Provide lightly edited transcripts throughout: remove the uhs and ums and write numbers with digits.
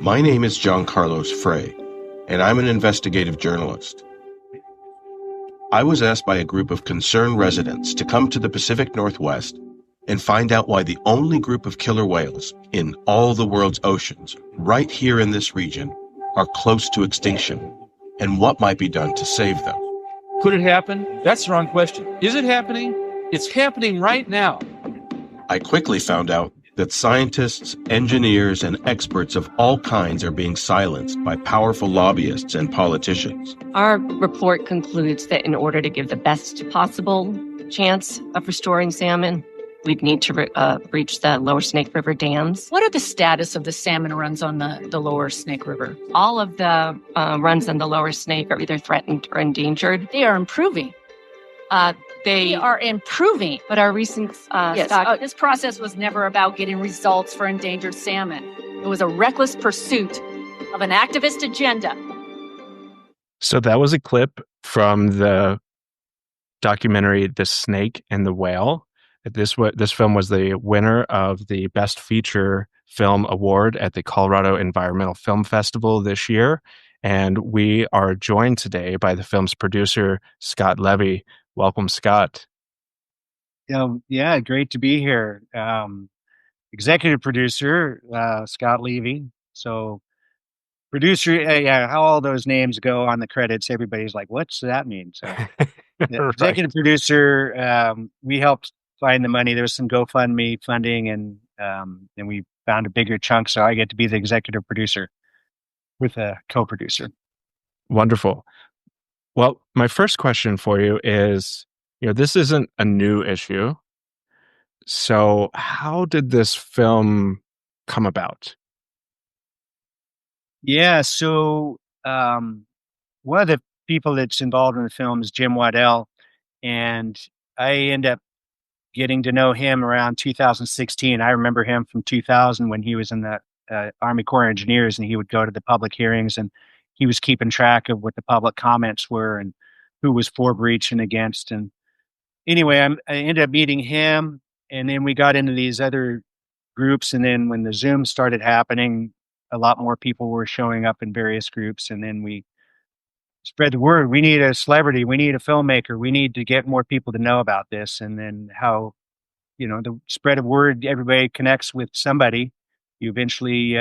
My name is John Carlos Frey, and I'm an investigative journalist. I was asked by a group of concerned residents to come to the Pacific Northwest and find out why the only group of killer whales in all the world's oceans, right here in this region, are close to extinction, and what might be done to save them. Could it happen? That's the wrong question. Is it happening? It's happening right now. I quickly found out that scientists, engineers, and experts of all kinds are being silenced by powerful lobbyists and politicians. Our report concludes that in order to give the best possible chance of restoring salmon, we'd need to breach the Lower Snake River dams. What are the status of the salmon runs on the Lower Snake River? All of the runs on the Lower Snake are either threatened or endangered. They are improving. They are improving. But our recent this process was never about getting results for endangered salmon. It was a reckless pursuit of an activist agenda. So that was a clip from the documentary The Snake and the Whale. This film was the winner of the Best Feature Film Award at the Colorado Environmental Film Festival this year. And we are joined today by the film's producer, Scott Levy. Welcome, Scott. Yeah, great to be here. Executive producer, Scott Levy. So producer, how all those names go on the credits, everybody's like, what's that mean? So Right. Executive producer, we helped find the money. There was some GoFundMe funding and we found a bigger chunk. So I get to be the executive producer with a co-producer. Wonderful. Well, my first question for you is, this isn't a new issue. So how did this film come about? Yeah, so one of the people that's involved in the film is Jim Waddell, and I end up getting to know him around 2016. I remember him from 2000 when he was in the Army Corps of Engineers, and he would go to the public hearings, and he was keeping track of what the public comments were and who was for breach and against. And anyway, I ended up meeting him, and then we got into these other groups. And then when the Zoom started happening, a lot more people were showing up in various groups. And then we spread the word. We need a celebrity. We need a filmmaker. We need to get more people to know about this. And then how, the spread of word, everybody connects with somebody. You eventually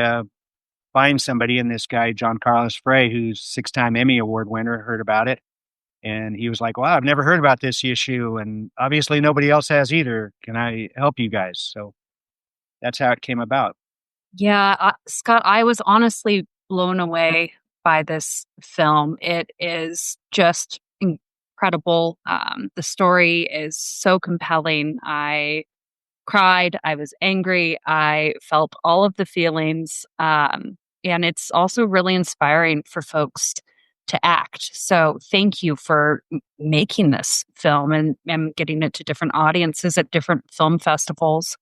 find somebody, and this guy, John Carlos Frey, who's 6-time Emmy Award winner, heard about it. And he was like, wow, I've never heard about this issue. And obviously nobody else has either. Can I help you guys? So that's how it came about. Yeah, Scott, I was honestly blown away by this film. It is just incredible. The story is so compelling. I cried. I was angry. I felt all of the feelings. And it's also really inspiring for folks to act. So thank you for making this film and getting it to different audiences at different film festivals.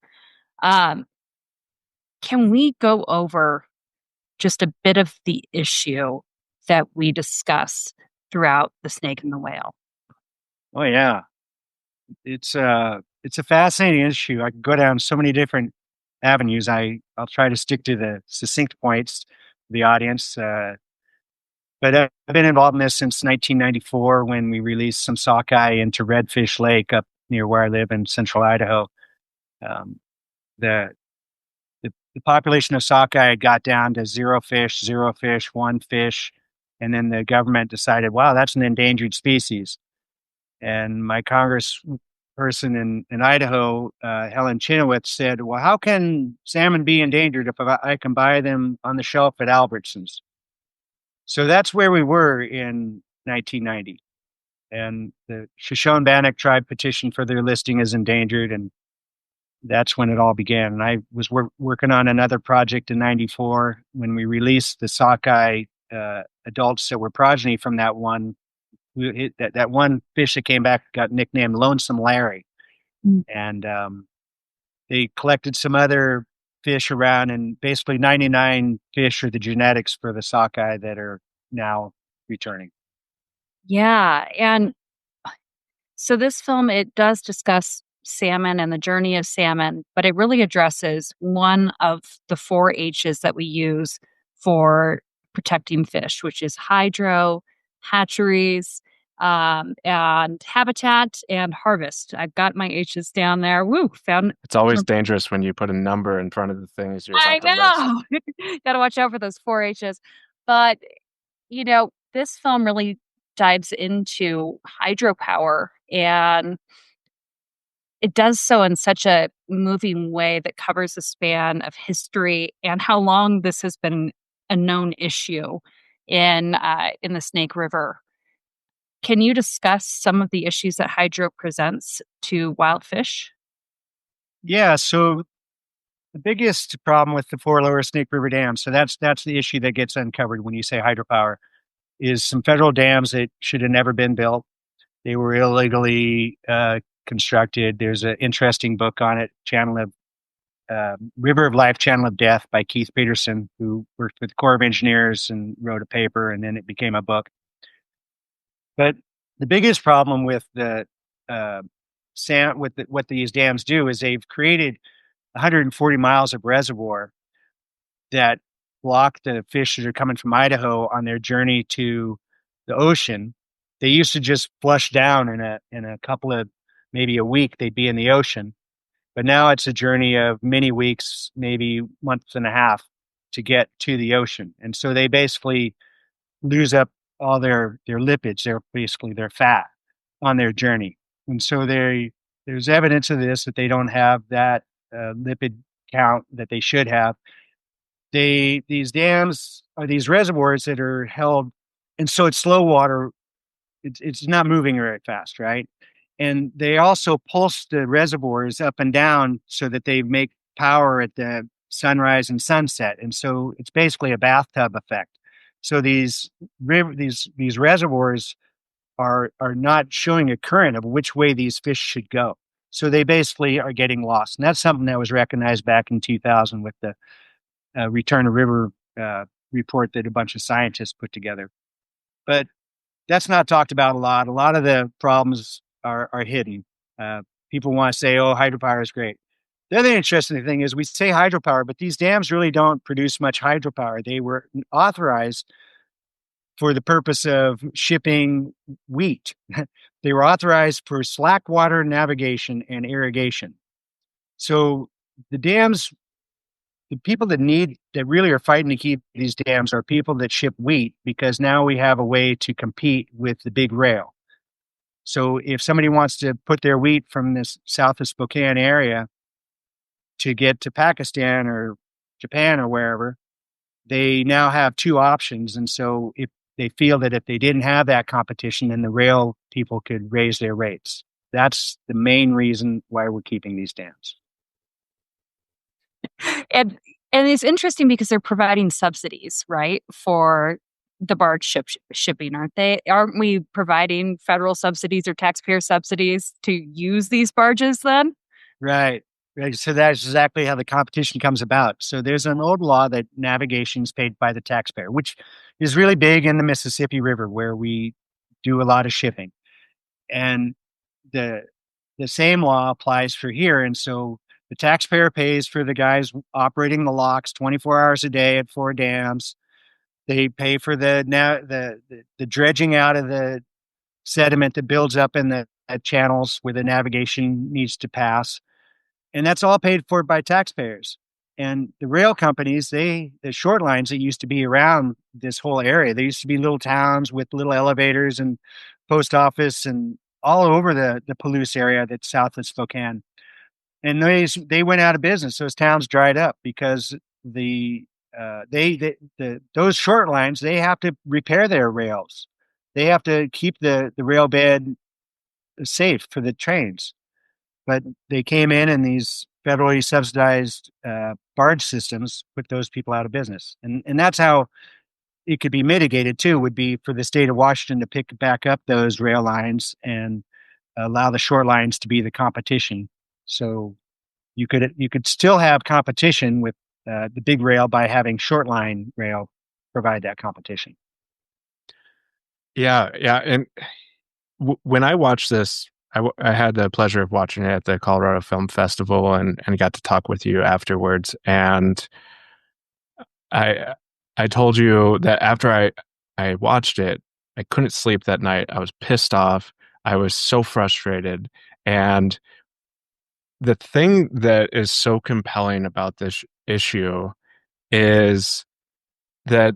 Can we go over just a bit of the issue that we discuss throughout The Snake and the Whale? Oh, yeah. It's a fascinating issue. I could go down so many different avenues. I'll try to stick to the succinct points for the audience. But I've been involved in this since 1994 when we released some sockeye into Redfish Lake up near where I live in central Idaho. The population of sockeye got down to zero fish, one fish. And then the government decided, wow, that's an endangered species. And my congressperson in Idaho, Helen Chenoweth, said, well, how can salmon be endangered if I can buy them on the shelf at Albertsons? So that's where we were in 1990. And the Shoshone-Bannock tribe petitioned for their listing as endangered, and that's when it all began. And I was working on another project in 94 when we released the sockeye adults that were progeny from that one. That one fish that came back got nicknamed Lonesome Larry. And they collected some other fish around, and basically 99 fish are the genetics for the sockeye that are now returning. Yeah. And so this film, it does discuss salmon and the journey of salmon, but it really addresses one of the 4 H's that we use for protecting fish, which is hydro, hatcheries, and habitat and harvest. I've got my H's down there. Woo, found. It's always dangerous when you put a number in front of the things you're I about to list. know. Got to watch out for those 4-H's. But, this film really dives into hydropower, and it does so in such a moving way that covers the span of history and how long this has been a known issue in the Snake River. Can you discuss some of the issues that hydro presents to wild fish? Yeah, so the biggest problem with the 4 lower Snake River dams, so that's the issue that gets uncovered when you say hydropower, is some federal dams that should have never been built. They were illegally constructed. There's an interesting book on it, River of Life, Channel of Death by Keith Peterson, who worked with the Corps of Engineers and wrote a paper, and then it became a book. But the biggest problem with the what these dams do is they've created 140 miles of reservoir that block the fish that are coming from Idaho on their journey to the ocean. They used to just flush down in a couple of, maybe a week, they'd be in the ocean. But now it's a journey of many weeks, maybe months and a half to get to the ocean. And so they basically lose up all their lipids, their fat on their journey. And so there's evidence of this, that they don't have that lipid count that they should have. These dams are these reservoirs that are held, and so it's slow water. It's not moving very fast, right? And they also pulse the reservoirs up and down so that they make power at the sunrise and sunset. And so it's basically a bathtub effect. So these reservoirs are not showing a current of which way these fish should go. So they basically are getting lost. And that's something that was recognized back in 2000 with the Return to River report that a bunch of scientists put together. But that's not talked about a lot. A lot of the problems are hidden. People want to say, oh, hydropower is great. The other interesting thing is we say hydropower, but these dams really don't produce much hydropower. They were authorized for the purpose of shipping wheat. They were authorized for slack water navigation and irrigation. So the dams, the people that really are fighting to keep these dams are people that ship wheat, because now we have a way to compete with the big rail. So if somebody wants to put their wheat from this south of Spokane area to get to Pakistan or Japan or wherever, they now have two options. And so if they feel that if they didn't have that competition, then the rail people could raise their rates. That's the main reason why we're keeping these dams. And it's interesting because they're providing subsidies, right, for the barge shipping, aren't they? Aren't we providing federal subsidies or taxpayer subsidies to use these barges then? Right. So that's exactly how the competition comes about. So there's an old law that navigation is paid by the taxpayer, which is really big in the Mississippi River, where we do a lot of shipping. And the same law applies for here. And so the taxpayer pays for the guys operating the locks 24 hours a day at 4 dams. They pay for the dredging out of the sediment that builds up in the channels where the navigation needs to pass. And that's all paid for by taxpayers. And the rail companies, the short lines that used to be around this whole area, they used to be little towns with little elevators and post office and all over the Palouse area that's south of Spokane. And they went out of business. Those towns dried up because those short lines, they have to repair their rails. They have to keep the rail bed safe for the trains. But they came in and these federally subsidized barge systems put those people out of business. And that's how it could be mitigated too, would be for the state of Washington to pick back up those rail lines and allow the short lines to be the competition. So you could still have competition with the big rail by having short line rail provide that competition. Yeah. And when I watched this, I had the pleasure of watching it at the Colorado Film Festival and got to talk with you afterwards. And I told you that after I watched it, I couldn't sleep that night. I was pissed off. I was so frustrated. And the thing that is so compelling about this issue is that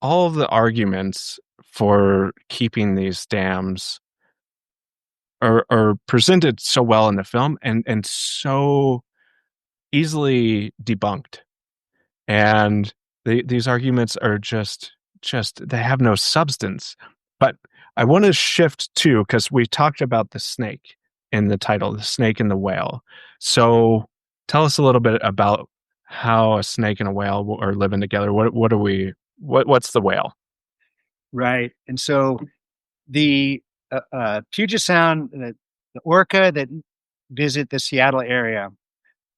all of the arguments for keeping these dams are presented so well in the film and so easily debunked. And these arguments are just they have no substance. But I want to shift too, because we talked about the snake in the title, the snake and the whale. So tell us a little bit about how a snake and a whale are living together. What's the whale? Right. And so the Puget Sound, the orca that visit the Seattle area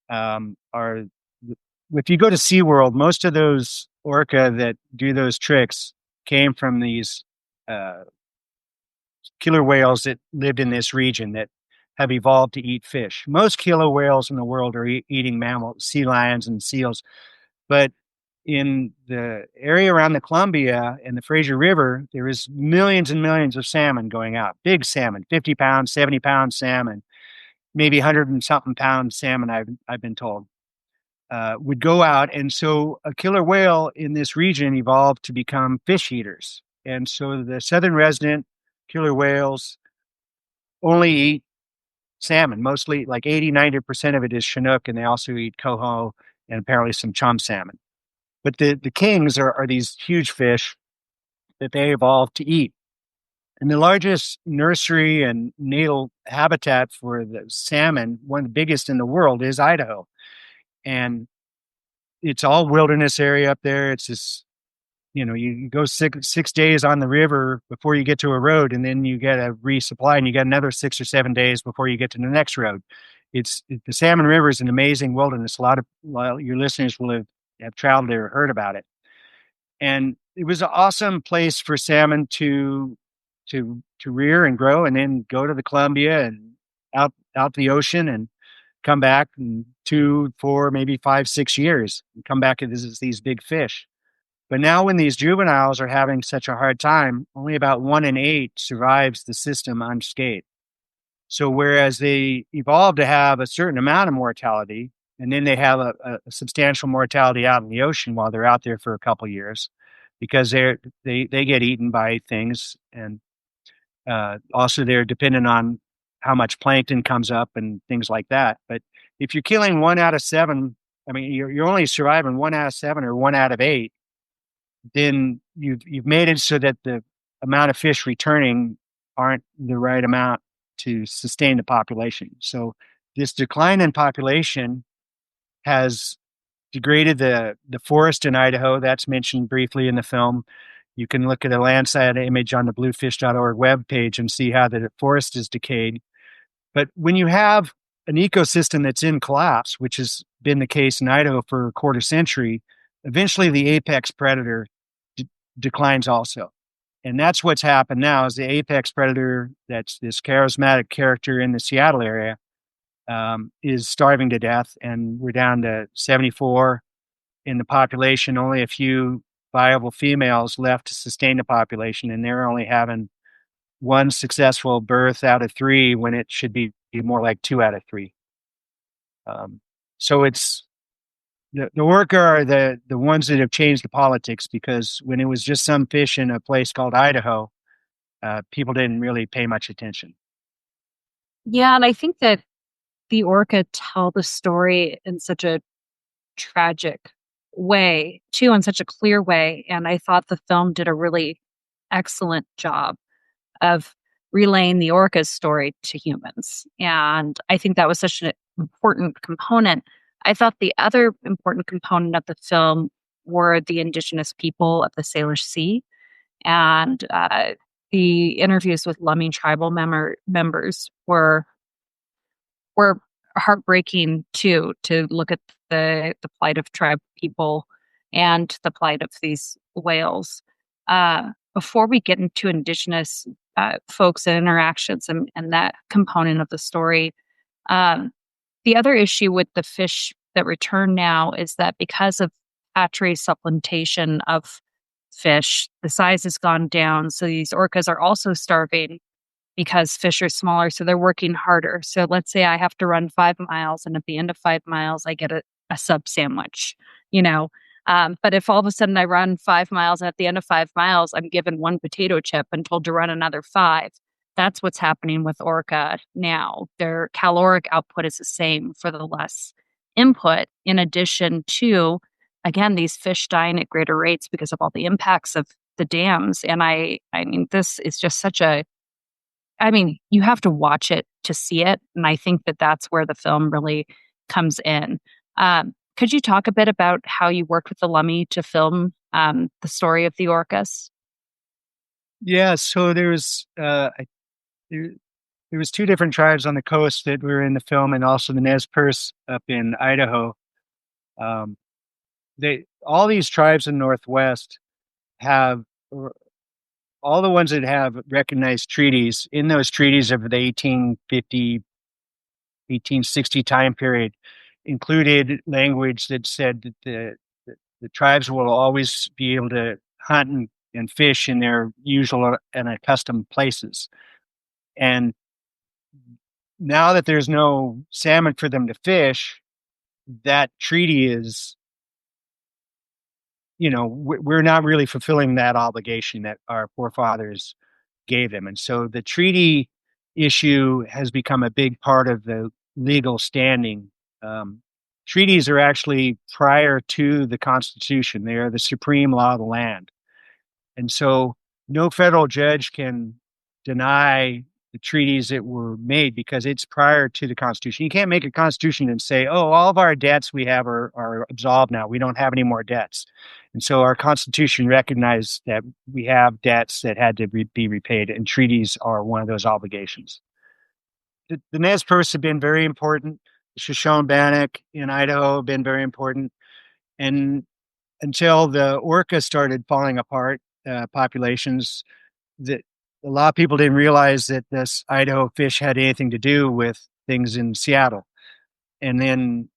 are, if you go to SeaWorld, most of those orca that do those tricks came from these killer whales that lived in this region that have evolved to eat fish. Most killer whales in the world are eating mammals, sea lions and seals. But in the area around the Columbia and the Fraser River, there is millions and millions of salmon going out. Big salmon, 50 pound, 70 pound salmon, maybe 100 and something pound salmon, I've been told, would go out. And so a killer whale in this region evolved to become fish eaters. And so the southern resident killer whales only eat salmon, mostly like 80-90% of it is Chinook, and they also eat coho and apparently some chum salmon. But the kings are these huge fish that they evolved to eat. And the largest nursery and natal habitat for the salmon, one of the biggest in the world, is Idaho. And it's all wilderness area up there. It's this, you go six days on the river before you get to a road, and then you get a resupply, and you get another 6 or 7 days before you get to the next road. The Salmon River is an amazing wilderness. A lot of your listeners will have traveled there or heard about it. And it was an awesome place for salmon to rear and grow, and then go to the Columbia and out the ocean and come back in 2, 4, maybe 5, 6 years and come back and visit these big fish. But now when these juveniles are having such a hard time, only about 1 in 8 survives the system unscathed. So whereas they evolved to have a certain amount of mortality, and then they have a substantial mortality out in the ocean while they're out there for a couple years, because they get eaten by things, and also they're dependent on how much plankton comes up and things like that. But if you're killing 1 out of 7, I mean, you're only surviving 1 out of 7 or 1 out of 8, then you've made it so that the amount of fish returning aren't the right amount to sustain the population. So this decline in population has degraded the forest in Idaho. That's mentioned briefly in the film. You can look at a Landsat image on the bluefish.org webpage and see how the forest is decayed. But when you have an ecosystem that's in collapse, which has been the case in Idaho for a quarter century, eventually the apex predator declines also. And that's what's happened now, is the apex predator, that's this charismatic character in the Seattle area, is starving to death. And we're down to 74 in the population, only a few viable females left to sustain the population. And they're only having 1 successful birth out of 3 when it should be more like 2 out of 3. So it's the orca are the ones that have changed the politics, because when it was just some fish in a place called Idaho, people didn't really pay much attention. Yeah, and I think that the orca tell the story in such a tragic way, too, in such a clear way. And I thought the film did a really excellent job of relaying the orca's story to humans. And I think that was such an important component. I thought the other important component of the film were the indigenous people of the Salish Sea, and the interviews with Lummi tribal members were heartbreaking too, to look at the plight of tribe people and the plight of these whales. Before we get into indigenous folks and interactions and that component of the story, the other issue with the fish that return now is that because of hatchery supplementation of fish. The size has gone down. So these orcas are also starving because fish are smaller. So they're working harder. So let's say I have to run 5 miles, and at the end of 5 miles, I get a sub sandwich, you know. But if all of a sudden I run 5 miles, and at the end of 5 miles, I'm given one potato chip and told to run another five, that's what's happening with orca now. Their caloric output is the same for the less input, in addition to, again, these fish dying at greater rates because of all the impacts of the dams. And I mean, this is just such a, I mean, you have to watch it to see it. And I think that that's where the film really comes in. Could you talk a bit about how you worked with the Lummi to film the story of the orcas? Yeah, so there was two different tribes on the coast that were in the film, and also the Nez Perce up in Idaho. Um, all these tribes in the Northwest have, or all the ones that have recognized treaties, in those treaties of the 1850, 1860 time period, included language that said that the tribes will always be able to hunt and fish in their usual and accustomed places. And now that there's no salmon for them to fish, that treaty is, we're not really fulfilling that obligation that our forefathers gave them. And so the treaty issue has become a big part of the legal standing. Treaties are actually prior to the Constitution. They are the supreme law of the land. And so no federal judge can deny the treaties that were made because it's prior to the Constitution. You can't make a Constitution and say, oh, all of our debts we have are absolved now. We don't have any more debts. And so our Constitution recognized that we have debts that had to be repaid, and treaties are one of those obligations. The Nez Perce have been very important. The Shoshone-Bannock in Idaho have been very important. And until the orca started falling apart, populations, that a lot of people didn't realize that this Idaho fish had anything to do with things in Seattle. And then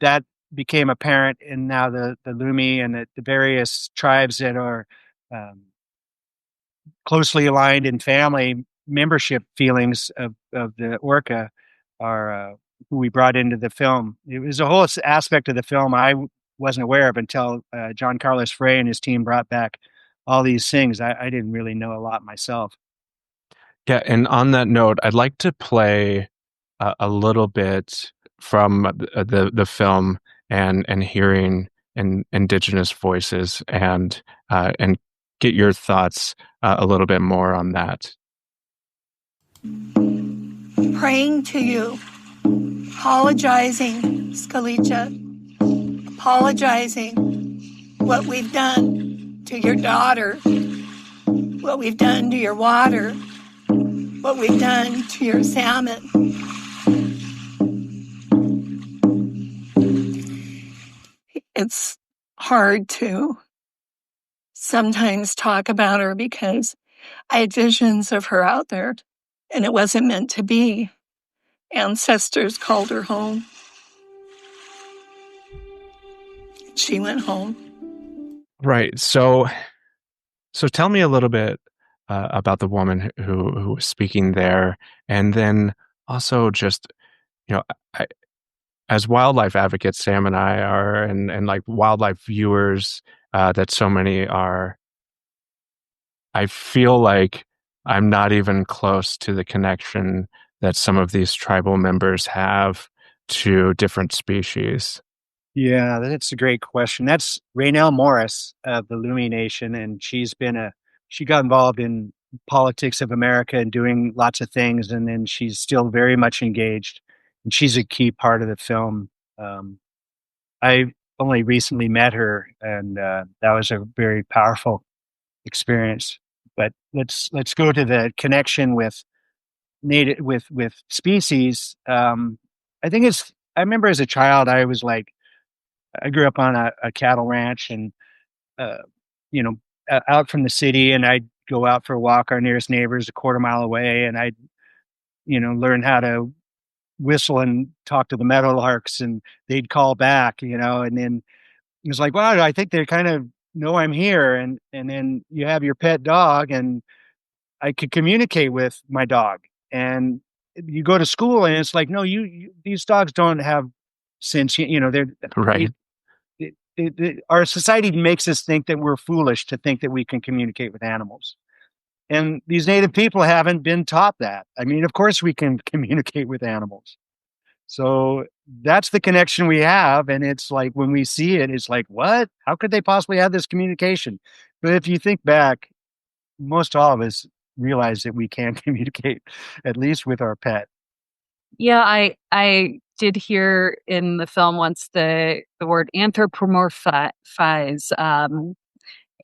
that became apparent, and now the Lummi and the various tribes that are closely aligned in family membership feelings of the orca are who we brought into the film. It was a whole aspect of the film I wasn't aware of until John Carlos Frey and his team brought back all these things. I didn't really know a lot myself. Yeah, and on that note, I'd like to play a little bit from the film and hearing indigenous voices and get your thoughts a little bit more on that. Praying to you, apologizing, Scalicia, apologizing what we've done to your daughter, what we've done to your water, what we've done to your salmon. It's hard to sometimes talk about her because I had visions of her out there and it wasn't meant to be. Ancestors called her home. She went home. Right. So tell me a little bit about the woman who was speaking there, and then also just, as wildlife advocates, Sam and I are, and like wildlife viewers that so many are, I feel like I'm not even close to the connection that some of these tribal members have to different species. Yeah, that's a great question. That's Raynell Morris of the Lummi Nation, and she got involved in politics of America and doing lots of things, and then she's still very much engaged, and she's a key part of the film. I only recently met her, and that was a very powerful experience. But let's go to the connection with native with species. I remember as a child, I grew up on a cattle ranch, and out from the city, and I'd go out for a walk. Our nearest neighbor is a quarter mile away, and I'd learn how to whistle and talk to the meadowlarks, and they'd call back, and then It's like, wow, I think they kind of know I'm here. And then you have your pet dog, and I could communicate with my dog. And you go to school, and it's like, no, these dogs don't have sentient, Right. our society makes us think that we're foolish to think that we can communicate with animals. And these native people haven't been taught that. I mean, of course we can communicate with animals. So that's the connection we have. And it's like when we see it, it's like, what? How could they possibly have this communication? But if you think back, most all of us realize that we can communicate, at least with our pet. Yeah, I did hear in the film once the word anthropomorphize.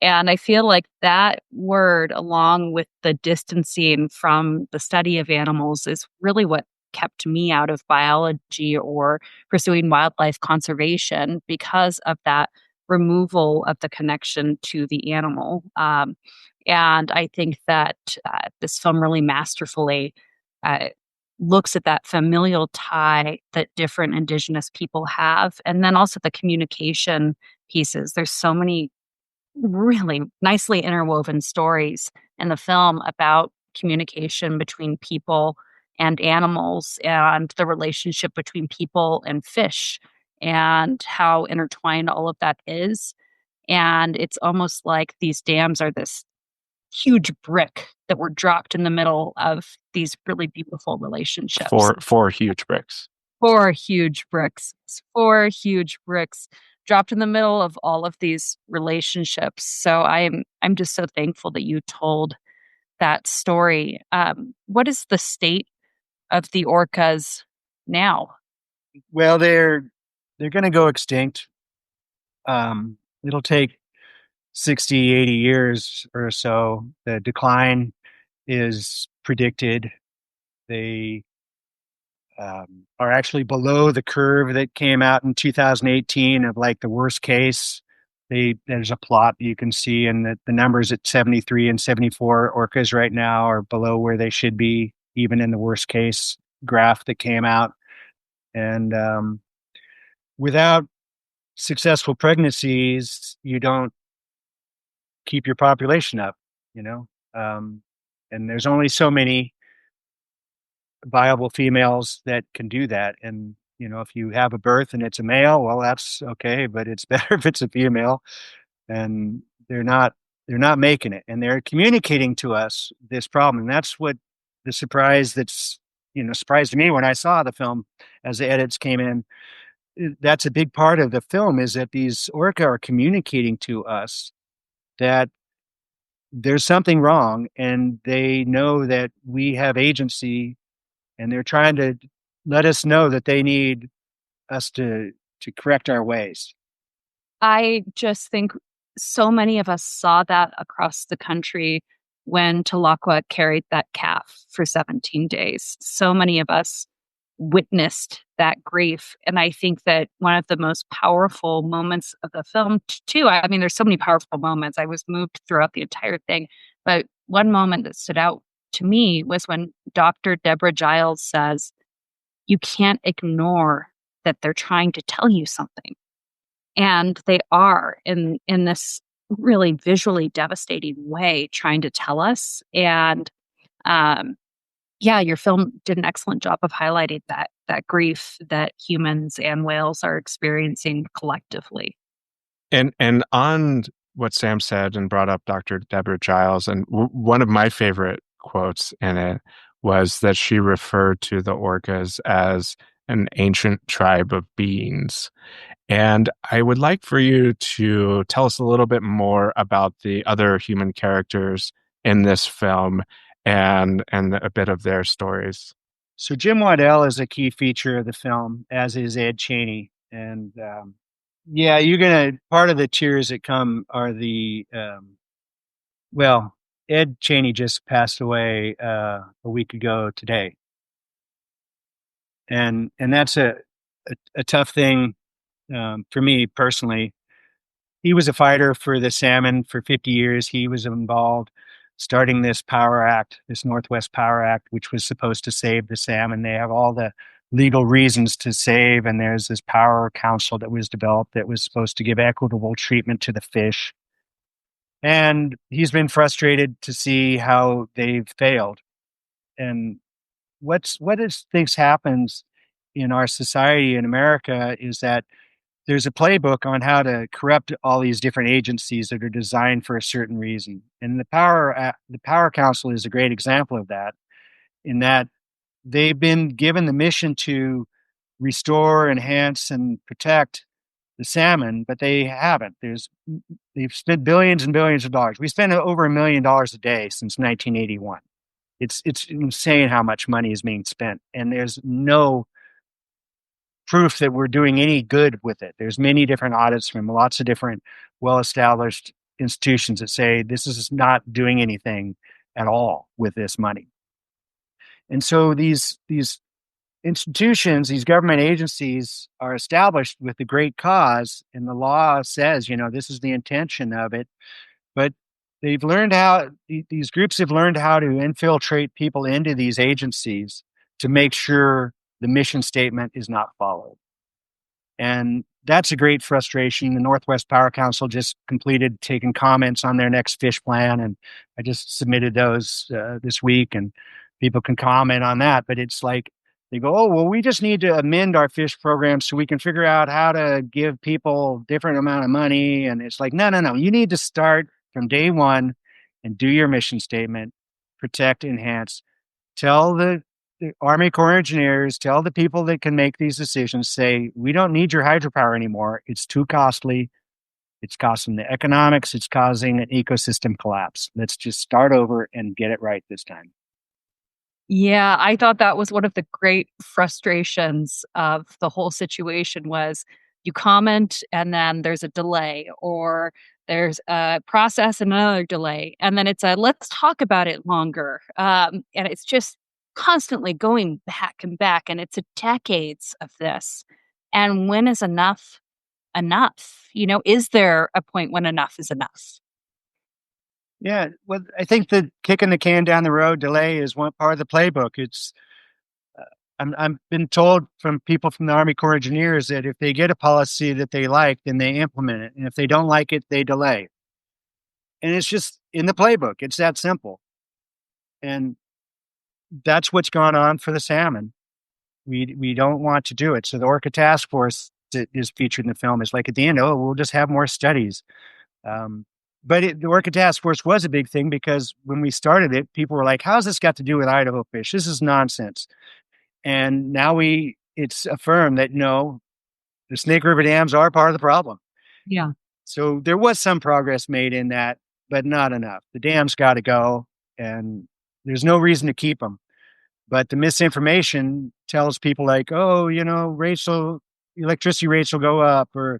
And I feel like that word, along with the distancing from the study of animals, is really what kept me out of biology or pursuing wildlife conservation, because of that removal of the connection to the animal. And I think that this film really masterfully uh, looks at that familial tie that different Indigenous people have, and then also the communication pieces. There's so many really nicely interwoven stories in the film about communication between people and animals, and the relationship between people and fish, and how intertwined all of that is. And it's almost like these dams are this huge brick that were dropped in the middle of these really beautiful relationships. Four huge bricks. Four huge bricks. Four huge bricks dropped in the middle of all of these relationships. So I'm just so thankful that you told that story. What is the state of the orcas now? Well, they're going to go extinct. It'll take 60, 80 years or so. The decline is predicted. They are actually below the curve that came out in 2018 of like the worst case. There's a plot you can see, and the numbers at 73 and 74 orcas right now are below where they should be, even in the worst case graph that came out. And without successful pregnancies, you don't keep your population up, you know. And there's only so many viable females that can do that. And if you have a birth and it's a male, well, that's okay, but it's better if it's a female. And they're not making it, and they're communicating to us this problem. And that's what the surprise that's surprised me when I saw the film as the edits came in. That's a big part of the film, is that these orca are communicating to us that there's something wrong, and they know that we have agency, and they're trying to let us know that they need us to correct our ways. I just think so many of us saw that across the country when Talakwa carried that calf for 17 days. So many of us witnessed that grief. And I think that one of the most powerful moments of the film, too, I mean, there's so many powerful moments. I was moved throughout the entire thing. But one moment that stood out to me was when Dr. Deborah Giles says, "You can't ignore that they're trying to tell you something." And they are, in this really visually devastating way, trying to tell us. And yeah, your film did an excellent job of highlighting that grief that humans and whales are experiencing collectively. And on what Sam said and brought up Dr. Deborah Giles, and one of my favorite quotes in it was that she referred to the orcas as an ancient tribe of beings. And I would like for you to tell us a little bit more about the other human characters in this film and a bit of their stories. So Jim Waddell is a key feature of the film, as is Ed Cheney. And yeah, part of the tears that come are well, Ed Cheney just passed away a week ago today. And that's a tough thing for me personally. He was a fighter for the salmon for 50 years. He was involved starting this Power Act, this Northwest Power Act, which was supposed to save the salmon. They have all the legal reasons to save, and there's this power council that was developed that was supposed to give equitable treatment to the fish. And he's been frustrated to see how they've failed. And what is thinks happens in our society in America is that there's a playbook on how to corrupt all these different agencies that are designed for a certain reason. And the Power Council is a great example of that, in that they've been given the mission to restore, enhance, and protect the salmon, but they haven't. They've spent billions and billions of dollars. We spend over $1 million a day since 1981. It's insane how much money is being spent, and there's no proof that we're doing any good with it. There's many different audits from lots of different well-established institutions that say this is not doing anything at all with this money. And so these institutions, these government agencies are established with the great cause, and the law says, this is the intention of it. But these groups have learned how to infiltrate people into these agencies to make sure the mission statement is not followed. And that's a great frustration. The Northwest Power Council just completed taking comments on their next fish plan, and I just submitted those this week, and people can comment on that. But it's like they go, oh, well, we just need to amend our fish program so we can figure out how to give people different amount of money. And it's like, no. You need to start from day one and do your mission statement, protect, enhance, tell the Army Corps of Engineers, tell the people that can make these decisions, say, we don't need your hydropower anymore. It's too costly. It's costing the economics. It's causing an ecosystem collapse. Let's just start over and get it right this time. Yeah, I thought that was one of the great frustrations of the whole situation was you comment and then there's a delay, or there's a process and another delay. And then it's let's talk about it longer. And it's just constantly going back and back. And it's decades of this. And when is enough enough? Is there a point when enough is enough? Yeah, well, I think that kicking the can down the road delay is one part of the playbook. It's I've been told from people from the Army Corps of Engineers that if they get a policy that they like, then they implement it. And if they don't like it, they delay. And it's just in the playbook. It's that simple. And that's what's gone on for the salmon. We don't want to do it. So the Orca Task Force that is featured in the film is like at the end, we'll just have more studies. But the Orca Task Force was a big thing because when we started it, people were like, how's this got to do with Idaho fish? This is nonsense. And now it's affirmed that no, the Snake River dams are part of the problem. Yeah. So there was some progress made in that, but not enough. The dams got to go, and there's no reason to keep them. But the misinformation tells people like, electricity rates will go up, or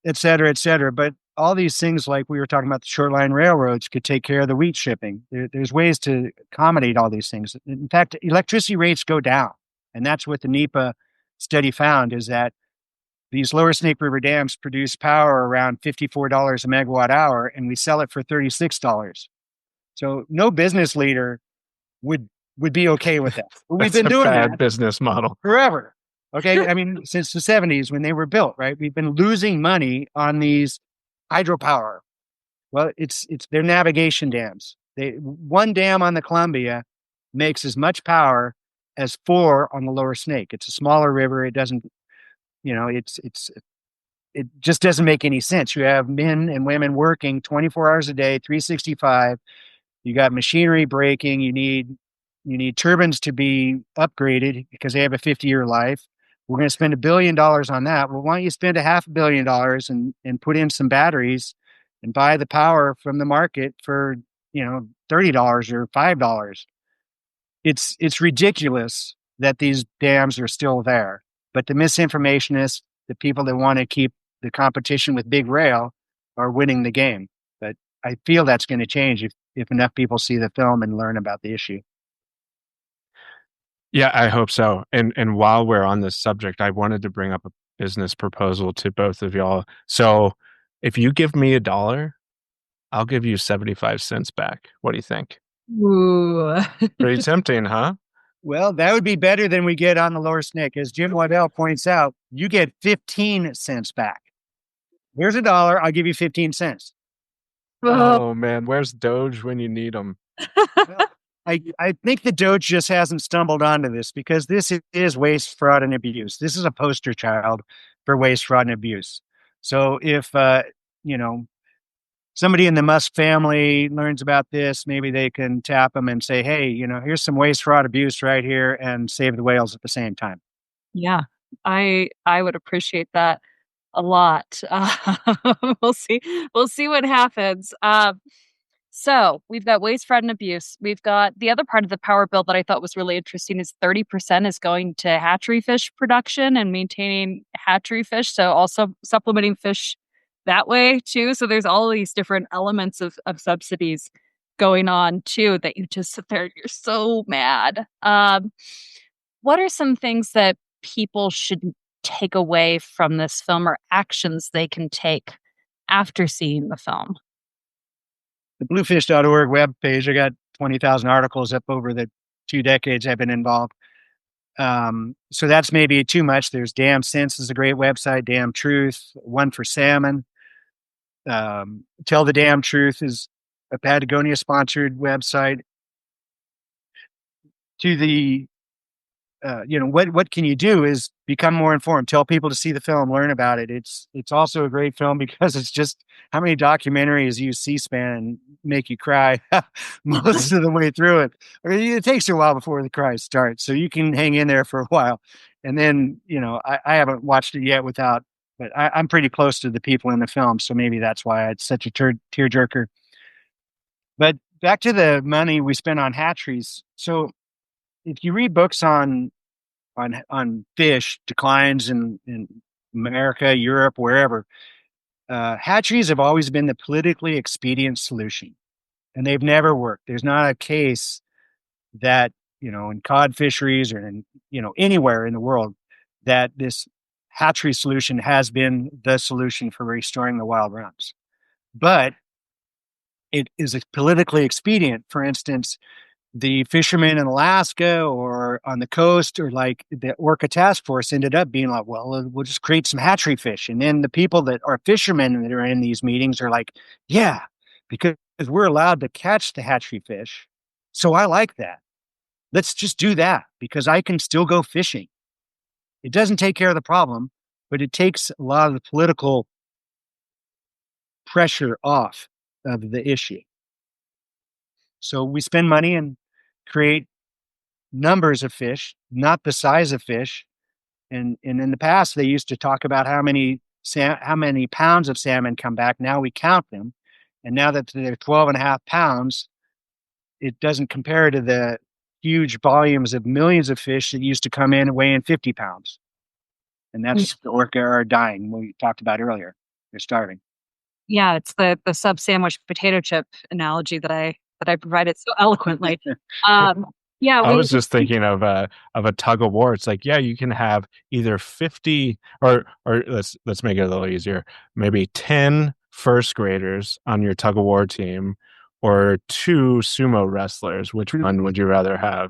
et cetera, et cetera. But all these things, like we were talking about, the shoreline railroads could take care of the wheat shipping. There's ways to accommodate all these things. In fact, electricity rates go down. And that's what the NEPA study found, is that these lower Snake River dams produce power around $54 a megawatt hour, and we sell it for $36. So no business leader would be okay with that. We've been doing that business model forever. Okay. I mean, since the 70s when they were built, right? We've been losing money on these hydropower. Well, it's their navigation dams. One dam on the Columbia makes as much power as 4 on the lower Snake. It's a smaller river. It doesn't, it just doesn't make any sense. You have men and women working 24 hours a day, 365. You got machinery breaking. You need turbines to be upgraded because they have a 50-year life. We're going to spend $1 billion on that. Well, why don't you spend $500 million and put in some batteries and buy the power from the market for, $30 or $5? It's ridiculous that these dams are still there. But the misinformationists, the people that want to keep the competition with big rail, are winning the game. But I feel that's going to change if enough people see the film and learn about the issue. Yeah, I hope so. And while we're on this subject, I wanted to bring up a business proposal to both of y'all. So if you give me $1, I'll give you 75 cents back. What do you think? Ooh. Pretty tempting, huh? Well, that would be better than we get on the Lower Snake. As Jim Waddell points out, you get 15 cents back. Here's $1. I'll give you 15 cents. Oh man, where's Doge when you need them? Well, I think the Doge just hasn't stumbled onto this because this is waste, fraud, and abuse. This is a poster child for waste, fraud, and abuse. So if somebody in the Musk family learns about this, maybe they can tap them and say, hey, here's some waste, fraud, abuse right here, and save the whales at the same time. Yeah, I would appreciate that a lot. We'll see. We'll see what happens. So we've got waste, fraud, and abuse. We've got the other part of the power bill that I thought was really interesting is 30% is going to hatchery fish production and maintaining hatchery fish. So also supplementing fish that way too. So there's all these different elements of subsidies going on too that you just sit there and you're so mad. What are some things that people should take away from this film or actions they can take after seeing the film? The bluefish.org webpage, I got 20,000 articles up over the 2 decades I've been involved. So that's maybe too much. There's Damn Sense is a great website, Damn Truth, one for salmon. Tell the Damn Truth is a Patagonia sponsored website. To the what can you do is become more informed. Tell people to see the film, learn about it. It's also a great film because it's just how many documentaries use C-SPAN and make you cry most of the way through it. I mean, it takes you a while before the cries start, so you can hang in there for a while. And then I haven't watched it yet but I'm pretty close to the people in the film, so maybe that's why it's such a tearjerker. But back to the money we spend on hatcheries. So if you read books on fish declines in America, Europe, wherever, hatcheries have always been the politically expedient solution, and they've never worked. There's not a case that in cod fisheries or in anywhere in the world that this hatchery solution has been the solution for restoring the wild runs. But it is politically expedient. For instance, the fishermen in Alaska or on the coast or like the Orca task force ended up being like, well, we'll just create some hatchery fish. And then the people that are fishermen that are in these meetings are like, yeah, because we're allowed to catch the hatchery fish. So I like that. Let's just do that because I can still go fishing. It doesn't take care of the problem, but it takes a lot of the political pressure off of the issue. So we spend money and create numbers of fish, not the size of fish. And in the past, they used to talk about how many pounds of salmon come back. Now we count them. And now that they're 12.5 pounds, it doesn't compare to the huge volumes of millions of fish that used to come in weighing 50 pounds. And that's the orca are dying. We talked about earlier. They're starving. Yeah, it's the sub sandwich potato chip analogy that I provided so eloquently. Yeah, I was just thinking of a tug of war. It's like, yeah, you can have either 50 or let's make it a little easier. Maybe 10 first graders on your tug of war team or 2 sumo wrestlers. Which one would you rather have?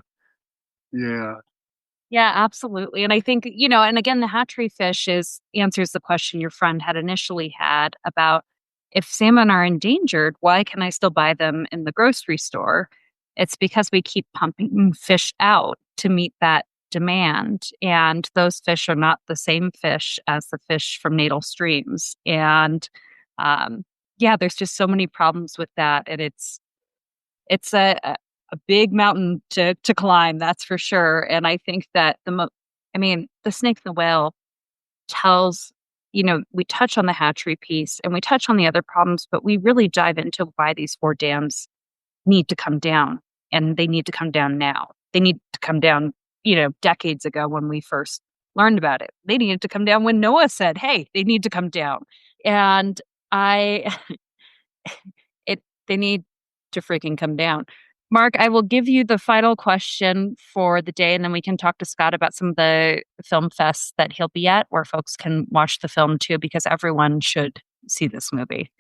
Yeah. Yeah, absolutely. And I think, and again, the hatchery fish answers the question your friend had initially had about if salmon are endangered, why can I still buy them in the grocery store? It's because we keep pumping fish out to meet that demand. And those fish are not the same fish as the fish from natal streams. And there's just so many problems with that. And it's a big mountain to climb, that's for sure. And I think that the snake and the whale tells, we touch on the hatchery piece and we touch on the other problems, but we really dive into why these 4 dams need to come down, and they need to come down now. They need to come down, decades ago when we first learned about it. They needed to come down when Noah said, hey, they need to come down. And they need to freaking come down. Mark, I will give you the final question for the day, and then we can talk to Scott about some of the film fests that he'll be at, where folks can watch the film too, because everyone should see this movie.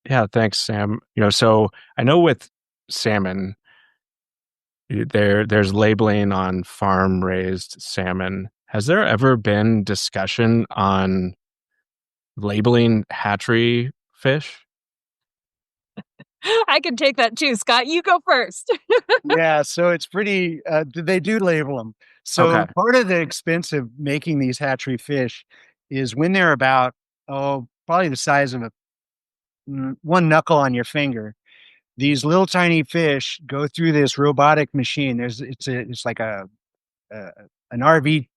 Yeah, thanks, Sam. So I know with salmon, There's labeling on farm-raised salmon. Has there ever been discussion on labeling hatchery fish? I can take that too, Scott. You go first. Yeah, so it's pretty, they do label them. So Okay. part of the expense of making these hatchery fish is when they're about, probably the size of one knuckle on your finger. These little tiny fish go through this robotic machine. It's like a an RV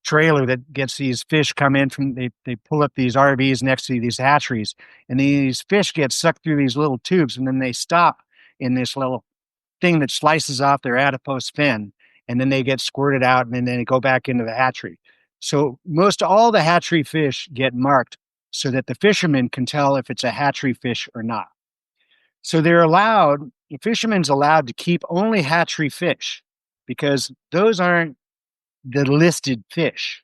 trailer that gets these fish come in from they pull up these RVs next to these hatcheries, and these fish get sucked through these little tubes, and then they stop in this little thing that slices off their adipose fin, and then they get squirted out, and then they go back into the hatchery. So most all the hatchery fish get marked so that the fisherman can tell if it's a hatchery fish or not. So the fisherman's allowed to keep only hatchery fish because those aren't the listed fish.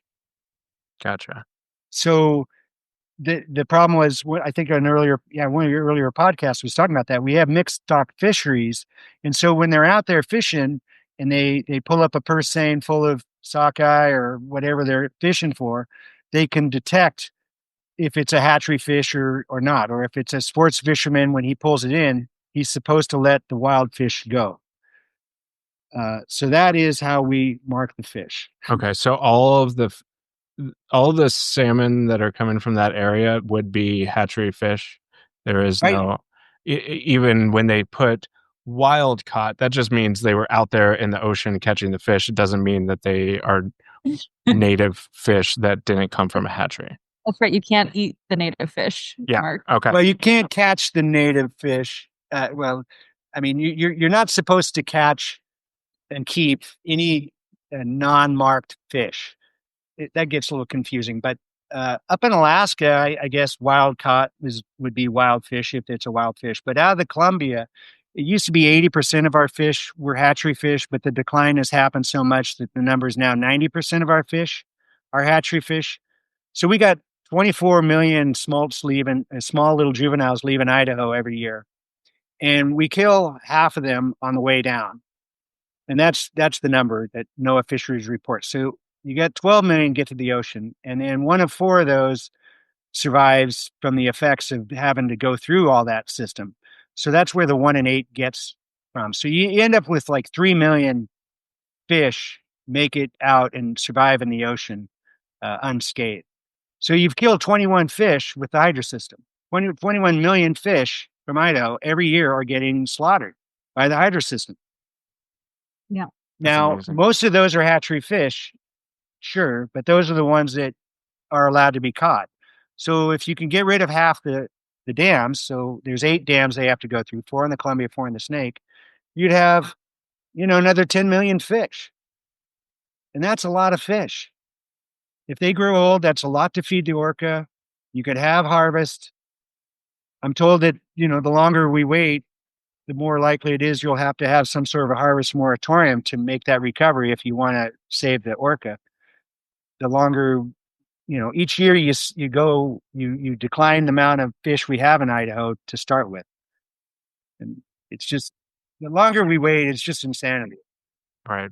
Gotcha. So the problem was what I think one of your earlier podcasts was talking about that. We have mixed stock fisheries. And so when they're out there fishing and they pull up a purse seine full of sockeye or whatever they're fishing for, they can detect if it's a hatchery fish or not, or if it's a sports fisherman, when he pulls it in, he's supposed to let the wild fish go. So that is how we mark the fish. Okay, so all of the salmon that are coming from that area would be hatchery fish. There is Right. no even when they put wild caught, that just means they were out there in the ocean catching the fish. It doesn't mean that they are native fish that didn't come from a hatchery. That's right. You can't eat the native fish. Yeah. Mark. Okay. Well, you can't catch the native fish. I mean, you're not supposed to catch and keep any non-marked fish. That gets a little confusing. But up in Alaska, I guess wild caught would be wild fish if it's a wild fish. But out of the Columbia, it used to be 80% of our fish were hatchery fish, but the decline has happened so much that the number is now 90% of our fish are hatchery fish. So we got 24 million smolts leaving, small little juveniles leaving Idaho every year. And we kill half of them on the way down. And that's the number that NOAA Fisheries reports. So you got 12 million get to the ocean, and then one of four of those survives from the effects of having to go through all that system. So that's where the 1 in 8 gets from. So you end up with like 3 million fish make it out and survive in the ocean unscathed. So you've killed 21 fish with the hydro system. 21 million fish from Idaho every year are getting slaughtered by the hydro system. Yeah. Now, most of those are hatchery fish, sure, but those are the ones that are allowed to be caught. So if you can get rid of half the dams, so there's 8 dams they have to go through, 4 in the Columbia, 4 in the Snake, you'd have, another 10 million fish. And that's a lot of fish. If they grow old, that's a lot to feed the orca. You could have harvest. I'm told that, the longer we wait, the more likely it is you'll have to have some sort of a harvest moratorium to make that recovery if you want to save the orca. The longer, each year you decline the amount of fish we have in Idaho to start with. And it's just, the longer we wait, it's just insanity. Right.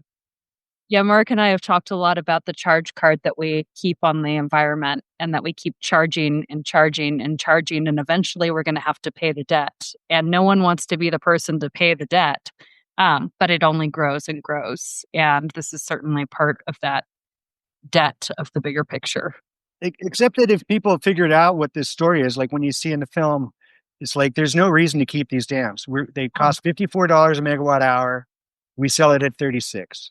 Yeah, Mark and I have talked a lot about the charge card that we keep on the environment and that we keep charging and charging and charging, and eventually we're going to have to pay the debt. And no one wants to be the person to pay the debt, but it only grows and grows. And this is certainly part of that debt of the bigger picture. Except that if people have figured out what this story is, like when you see in the film, it's like there's no reason to keep these dams. They cost $54 a megawatt hour. We sell it at 36.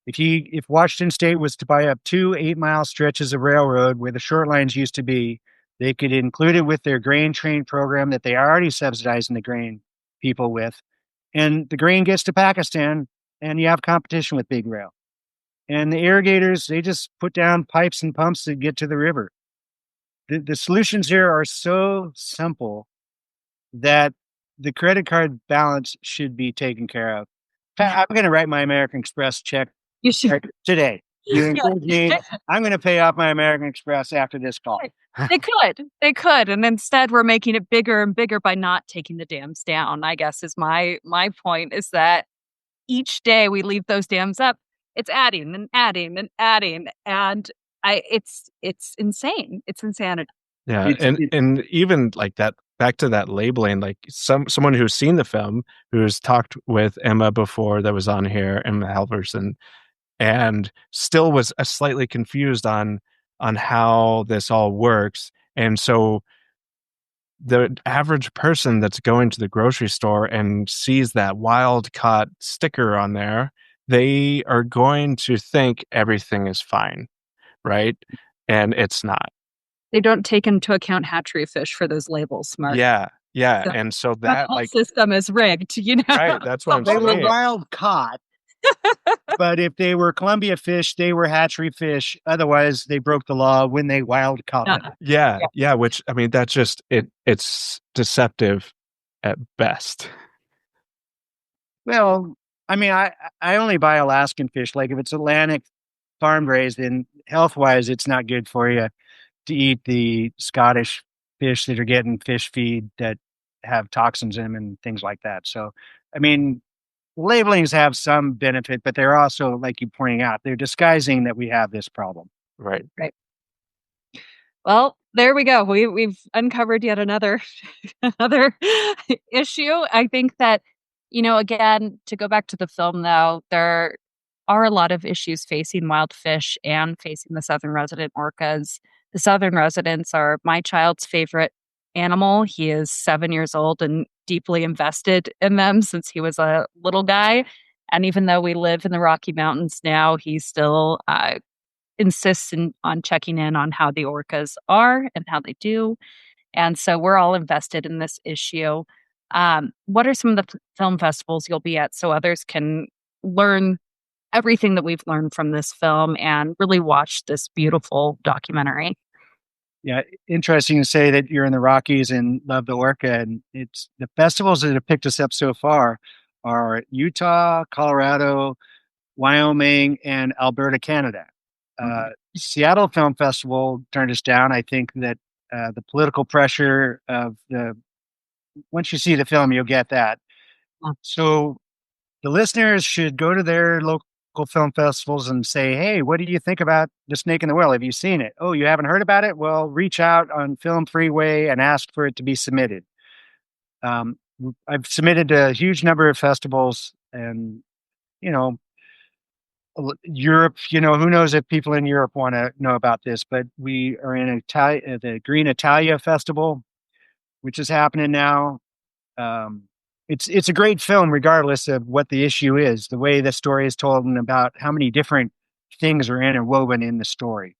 If Washington State was to buy up 2 8-mile stretches of railroad where the short lines used to be, they could include it with their grain train program that they are already subsidizing the grain people with. And the grain gets to Pakistan, and you have competition with big rail. And the irrigators, they just put down pipes and pumps that get to the river. The solutions here are so simple that the credit card balance should be taken care of. I'm going to write my American Express check You should. today. You encourage me. I'm going to pay off my American Express after this call. They could. And instead we're making it bigger and bigger by not taking the dams down, I guess is my point, is that each day we leave those dams up, it's adding and adding and adding. And it's insane. It's insanity. Yeah. And even like that, back to that labeling, like someone who's seen the film, who's talked with Emma before that was on here, Emma Halverson, and still was slightly confused on how this all works. And so the average person that's going to the grocery store and sees that wild caught sticker on there, they are going to think everything is fine, right? And it's not. They don't take into account hatchery fish for those labels, Mark. Yeah. And so that whole like system is rigged, right. That's what I'm They saying. were wild caught. But if they were Columbia fish, they were hatchery fish. Otherwise, they broke the law when they wild caught. Yeah. Which, I mean, that's just it's deceptive at best. Well, I mean, I only buy Alaskan fish. Like if it's Atlantic farm raised, then health wise, it's not good for you to eat the Scottish fish that are getting fish feed that have toxins in them and things like that. So, I mean, labelings have some benefit, but they're also, like you pointing out, they're disguising that we have this problem. Right. Well, there we go. We've uncovered yet another issue. I think that, again, to go back to the film, though, there are a lot of issues facing wild fish and facing the southern resident orcas. The southern residents are my child's favorite animal. He is 7 years old and deeply invested in them since he was a little guy. And even though we live in the Rocky Mountains now, he still insists on checking in on how the orcas are and how they do. And so we're all invested in this issue. What are some of the film festivals you'll be at so others can learn everything that we've learned from this film and really watch this beautiful documentary? Yeah, interesting to say that you're in the Rockies and love the orca. And it's the festivals that have picked us up so far are Utah, Colorado, Wyoming, and Alberta, Canada. Seattle Film Festival turned us down. I think that the political pressure of once you see the film, you'll get that. So the listeners should go to their local film festivals and say, hey, what do you think about The Snake in the Well? Have you seen it? Oh, you haven't heard about it? Well, reach out on Film Freeway and ask for it to be submitted. I've submitted to a huge number of festivals and, Europe, who knows if people in Europe want to know about this, but we are in the Green Italia Festival, which is happening now. It's a great film, regardless of what the issue is, the way the story is told and about how many different things are interwoven in the story.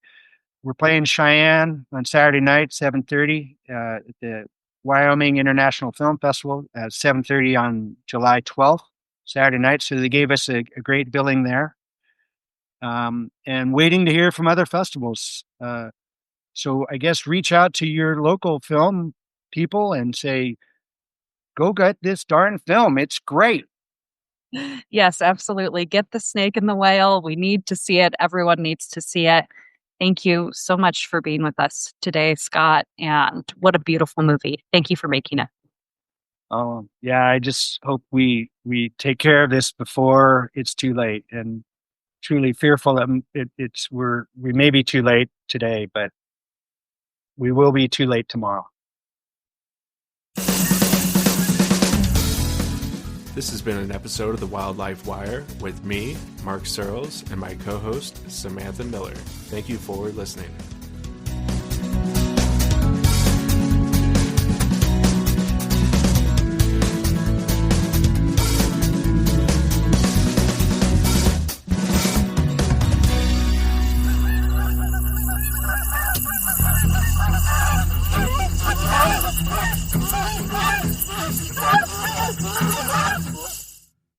We're playing Cheyenne on Saturday night, 7:30 at the Wyoming International Film Festival at 7:30 on July 12th, Saturday night. So they gave us a great billing there. And waiting to hear from other festivals. So I guess reach out to your local film people and say, go get this darn film. It's great. Yes, absolutely. Get The Snake and the Whale. We need to see it. Everyone needs to see it. Thank you so much for being with us today, Scott. And what a beautiful movie. Thank you for making it. Yeah, I just hope we take care of this before it's too late. And truly fearful that we may be too late today, but we will be too late tomorrow. This has been an episode of The Wildlife Wire with me, Mark Searles, and my co-host, Samantha Miller. Thank you for listening.